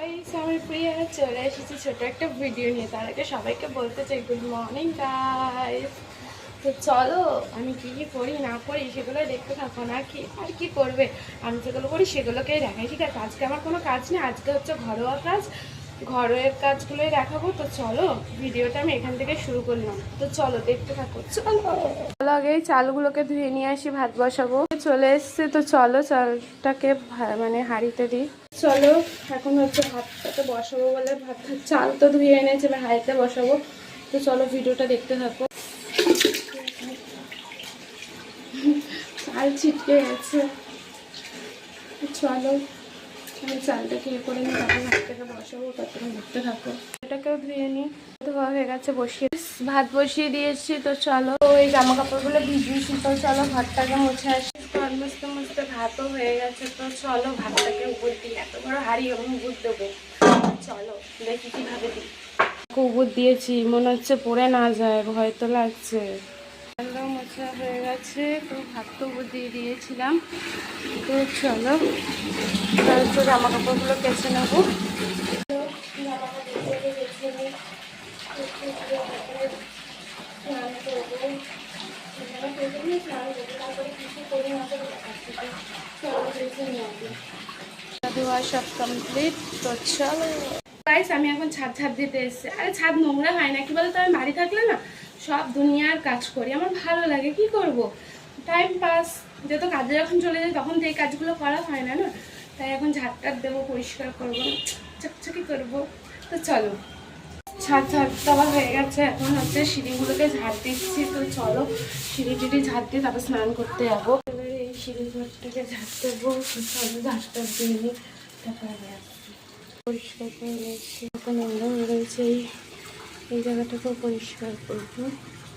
Guys, আমি প্রিয়া চলে এসেছি ছোট একটা ভিডিও নিয়ে। তার আগে সবাইকে বলতে চাই গুড মর্নিং গাইস। তো চলো আমি কি কি করি না করি সেগুলো দেখতে থাকো। না কি আর কি করবে, আমি যেগুলো করি সেগুলোকেই দেখাই, ঠিক আছে? আজকে আমার কোনো কাজ নেই, আজকে হচ্ছে ঘরোয়া কাজ, ঘরের কাজগুলোই দেখাবো। তো চলো ভিডিওটা আমি এখান থেকে শুরু করলাম। তো চলো দেখতে থাকো, চলো। আগে এই চালগুলোকে ধুয়ে নিয়ে আসি, ভাত বসাবো। চলে এসছে, তো চলো চালটাকে মানে হাঁড়িতে দিই। চলো এখন হচ্ছে ভাতটাকে বসাবো বলে চাল তো ধুয়ে এনেছে, এবার হাঁড়িতে বসাবো। তো চলো ভিডিওটা দেখতে থাকো। চাল ছিটকে গেছে, চলো আমি চালটাকে ইয়ে করে নিই, তারপর ভাতটাকে বসাবো, তারপরে দেখতে থাকো। এটাকেও ধুয়ে নিই, ধোয়া হয়ে গেছে, বসিয়ে ভাত বসিয়ে দিয়েছি। তো চলো ওই জামা কাপড়গুলো ভিজিয়েছি, তো চলো ভাতটাকে মুছে আসি। মুছতে মুছতে ভাতও হয়ে গেছে। তো চলো ভাতটাকে উপর দিই, এত বড় হাঁড়ি আমি উপর দেবো। চলো দেখি কীভাবে দিই। উপর দিয়েছি, মনে হচ্ছে পড়ে না যায়, ভয় তো লাগছে। ভাতটাও মোছা হয়ে গেছে, তো ভাত তো উপর দিয়ে দিয়েছিলাম। তো চলো তো জামা কাপড়গুলো কেচে নেবো। জামা কাপড়গুলো কেচে নিই, স্নান করবো, তারপরে কিছু করি না ধোয়া সব কমপ্লিট। তো চলো গাইস, আমি এখন ছাদ দিতে এসেছি। আরে ছাদ নোংরা হয় না, কি বলতো, আমি বাড়ি থাকলে না সব দুনিয়ার কাজ করি, আমার ভালো লাগে, কি করব, টাইম পাস। যেহেতু কাজে যখন চলে যাই তখন তো এই কাজগুলো করা হয় না, তাই এখন ঝাড়টার দেবো, পরিষ্কার করবো, চকচকি করবো। তো চলো ছাদ দেওয়া হয়ে গেছে, এখন হচ্ছে সিঁড়িগুলোকে ঝাড় দিচ্ছি। তো চলো সিঁড়ি টিড়ি ঝাড় দিয়ে তারপর স্নান করতে যাবো। এবারে এই সিঁড়ি ঘরটাকে ঝাড় দেবো। চলো ঝাড়টা দিয়ে নিই, তারপরে আসছি। পরিষ্কার করে নিয়েছি, এখন নোংরা হয়ে রয়েছে, এই জায়গাটাকেও পরিষ্কার করবো।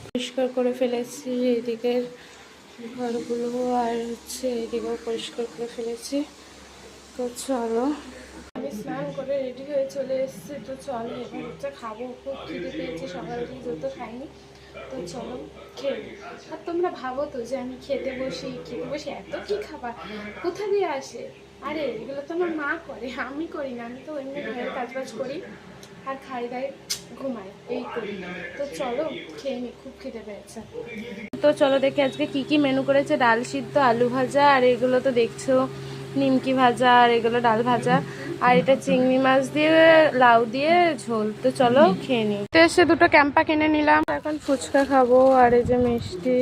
পরিষ্কার করে ফেলেছি এদিকের ঘরগুলো, আর হচ্ছে এদিকেও পরিষ্কার করে ফেলেছি। তো চলো আমি স্নান করে রেডি হয়ে চলে এসেছি। তো চলো এবার হচ্ছে খাবো, খুব খিদে পেয়েছি, সকালে যত খাইনি। তো চলো খেয়ে নিই। আর তোমরা ভাবো তো যে আমি খেতে বসি এত কি খাবার কোথা দিয়ে আসে? আরে এগুলো তো আমার মা করে, আমি করি না। আমি তো এমনি ঘরের কাজবাজ করি আর খাই দাই ঘুমাই, এই করি। তো চলো খেয়ে নিই, খুব খিদে পেয়েছে। তো চলো দেখি আজকে কি কি মেনু করেছে। ডাল সিদ্ধ, আলু ভাজা, আর এগুলো তো দেখছো নিমকি ভাজা, আর এগুলো ডাল ভাজা, আর এটা চিংড়ি মাছ দিয়ে লাউ দিয়ে ঝোল। তো চলো খেয়ে নিই। তো এসে দুটো ক্যাম্পা কিনে নিলাম, এখন ফুচকা খাবো, আর এই যে মিষ্টি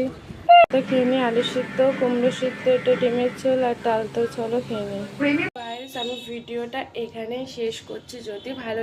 খেয়ে নিই। আলু সিদ্ধ, কুমড়ো সিদ্ধ, এটা ডিমের ঝোল আর ডাল। তো চলো খেয়ে নিই। আমি ভিডিওটা এখানেই শেষ করছি। যদি ভালো